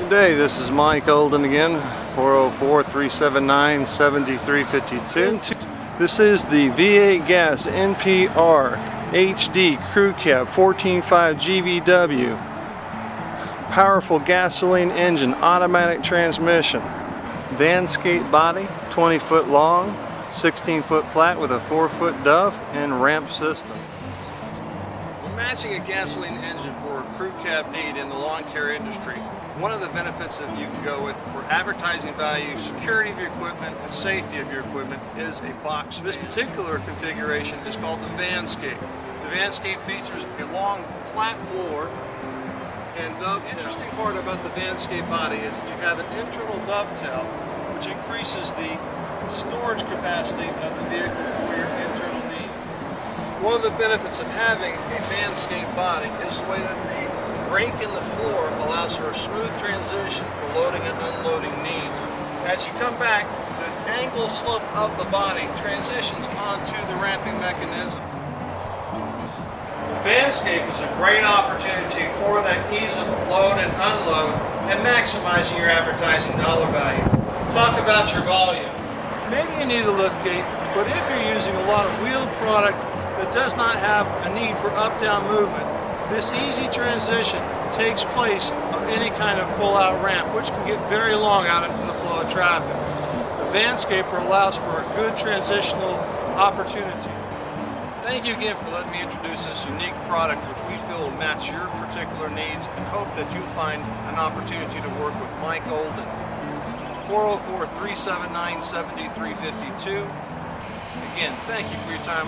Good day, this is Mike Olden again, 404-379-7352. This is the V8 Gas NPR HD Crew Cab 14.5 GVW. Powerful gasoline engine, automatic transmission. Vanscape body, 20 foot long, 16 foot flat with a 4-foot dove and ramp system. When matching a gasoline engine for a crew cab need in the lawn care industry, one of the benefits that you can go with for advertising value, security of your equipment, and safety of your equipment is a box. This particular configuration is called the Vanscape. The Vanscape features a long flat floor and dovetail. The interesting part about the Vanscape body is that you have an internal dovetail which increases the storage capacity of the vehicle for your internal need. One of the benefits of having a Vanscape body is the way that the break in the floor allows for a smooth transition for loading and unloading needs. As you come back, the angle slope of the body transitions onto the ramping mechanism. The Vanscape is a great opportunity for that ease of load and unload and maximizing your advertising dollar value. Talk about your volume. Maybe you need a lift gate, but if you're using a lot of wheeled product that does not have a need for up-down movement, this easy transition takes place of any kind of pull-out ramp, which can get very long out into the flow of traffic. The Vanscaper allows for a good transitional opportunity. Thank you again for letting me introduce this unique product which we feel will match your particular needs, and hope that you'll find an opportunity to work with Mike Olden. 404-379-7352. Again, thank you for your time.